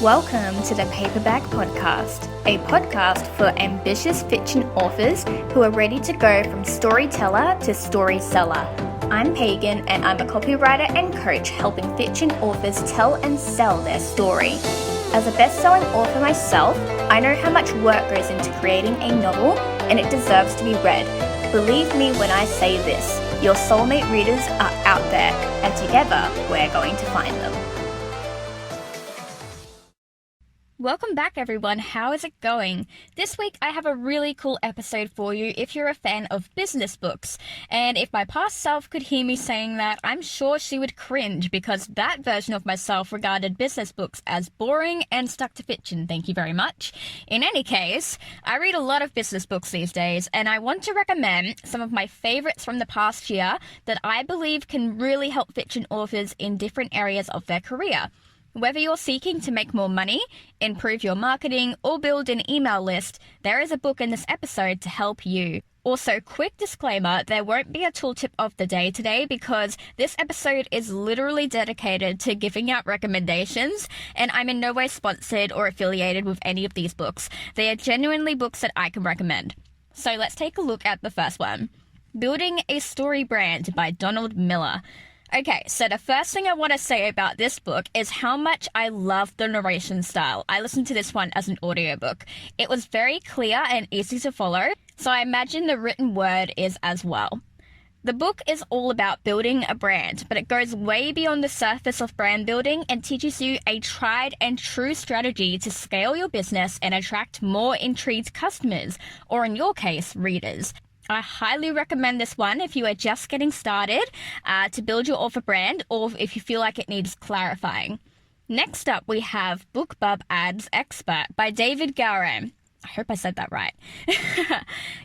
Welcome to the Paperback Podcast, a podcast for ambitious fiction authors who are ready to go from storyteller to story seller. I'm Pagan, and I'm a copywriter and coach helping fiction authors tell and sell their story. As a best-selling author myself, I know how much work goes into creating a novel, and it deserves to be read. Believe me when I say this, your soulmate readers are out there, and together we're going to find them. Welcome back, everyone. How is it going? This week I have a really cool episode for you if you're a fan of business books. And if my past self could hear me saying that, I'm sure she would cringe because that version of myself regarded business books as boring and stuck to fiction. Thank you very much. In any case, I read a lot of business books these days, and I want to recommend some of my favorites from the past year that I believe can really help fiction authors in different areas of their career. Whether you're seeking to make more money, improve your marketing, or build an email list, there is a book in this episode to help you. Also, quick disclaimer, there won't be a tooltip of the day today because this episode is literally dedicated to giving out recommendations, and I'm in no way sponsored or affiliated with any of these books. They are genuinely books that I can recommend. So let's take a look at the first one. Building a Story Brand by Donald Miller. Okay, so the first thing I want to say about this book is how much I love the narration style. I listened to this one as an audiobook. It was very clear and easy to follow, so I imagine the written word is as well. The book is all about building a brand, but it goes way beyond the surface of brand building and teaches you a tried and true strategy to scale your business and attract more intrigued customers, or in your case, readers. I highly recommend this one if you are just getting started to build your author brand or if you feel like it needs clarifying. Next up, we have BookBub Ads Expert by David Gowram. I hope I said that right.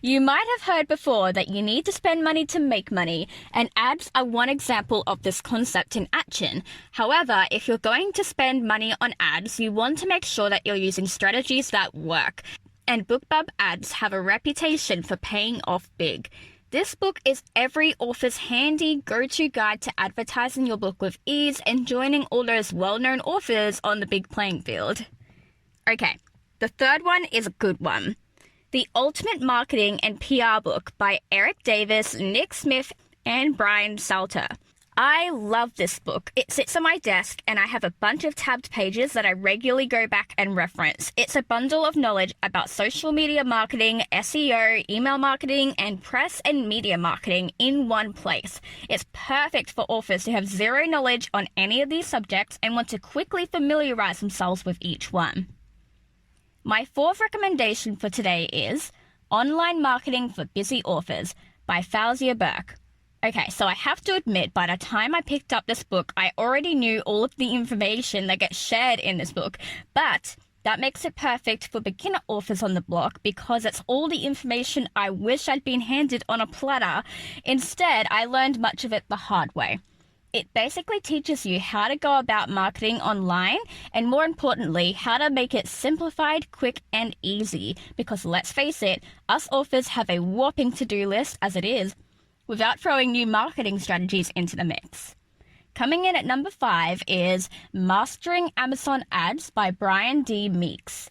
You might have heard before that you need to spend money to make money, and ads are one example of this concept in action. However, if you're going to spend money on ads, you want to make sure that you're using strategies that work. And BookBub ads have a reputation for paying off big. This book is every author's handy go-to guide to advertising your book with ease and joining all those well-known authors on the big playing field. Okay, the third one is a good one. The Ultimate Marketing and PR Book by Eric Davis, Nick Smith, and Brian Salter. I love this book. It sits on my desk and I have a bunch of tabbed pages that I regularly go back and reference. It's a bundle of knowledge about social media marketing, SEO, email marketing, and press and media marketing in one place. It's perfect for authors who have zero knowledge on any of these subjects and want to quickly familiarize themselves with each one. My fourth recommendation for today is Online Marketing for Busy Authors by Fauziya Burke. Okay, so I have to admit, by the time I picked up this book, I already knew all of the information that gets shared in this book, but that makes it perfect for beginner authors on the block because it's all the information I wish I'd been handed on a platter. Instead, I learned much of it the hard way. It basically teaches you how to go about marketing online and, more importantly, how to make it simplified, quick, and easy because let's face it, us authors have a whopping to-do list as it is, without throwing new marketing strategies into the mix. Coming in at number 5 is Mastering Amazon Ads by Brian D. Meeks.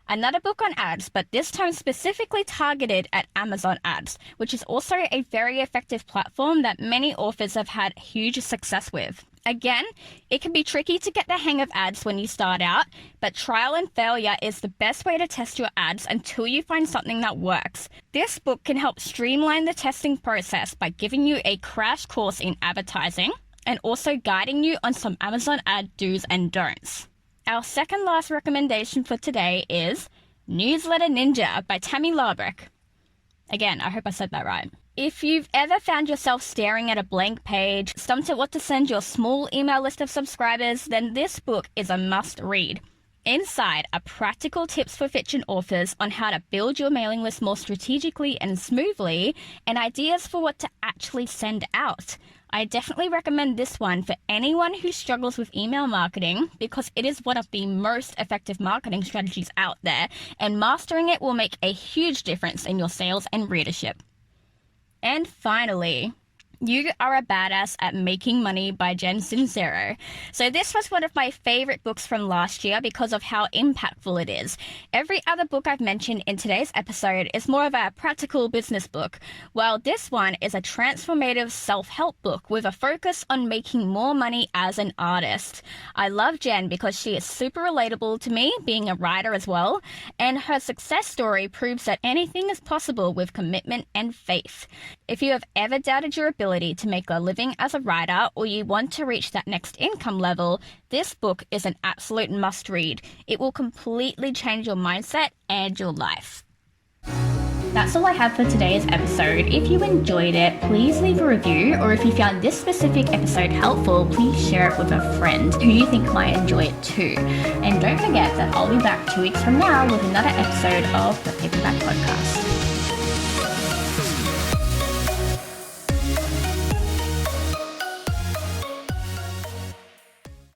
Another book on ads, but this time specifically targeted at Amazon ads, which is also a very effective platform that many authors have had huge success with. Again, it can be tricky to get the hang of ads when you start out, but trial and failure is the best way to test your ads until you find something that works. This book can help streamline the testing process by giving you a crash course in advertising and also guiding you on some Amazon ad do's and don'ts. Our second last recommendation for today is Newsletter Ninja by Tammy Larbrick. Again, I hope I said that right. If you've ever found yourself staring at a blank page, stumped at what to send your small email list of subscribers, then this book is a must-read. Inside are practical tips for fiction authors on how to build your mailing list more strategically and smoothly, and ideas for what to actually send out. I definitely recommend this one for anyone who struggles with email marketing because it is one of the most effective marketing strategies out there, and mastering it will make a huge difference in your sales and readership. And finally, You Are a Badass at Making Money by Jen Sincero. So this was one of my favorite books from last year because of how impactful it is. Every other book I've mentioned in today's episode is more of a practical business book, while this one is a transformative self-help book with a focus on making more money as an artist. I love Jen because she is super relatable to me, being a writer as well, and her success story proves that anything is possible with commitment and faith. If you have ever doubted your ability to make a living as a writer, or you want to reach that next income level, this book is an absolute must read. It will completely change your mindset and your life. That's all I have for today's episode. If you enjoyed it, please leave a review, or if you found this specific episode helpful, please share it with a friend who you think might enjoy it too. And don't forget that I'll be back 2 weeks from now with another episode of the Paperback Podcast.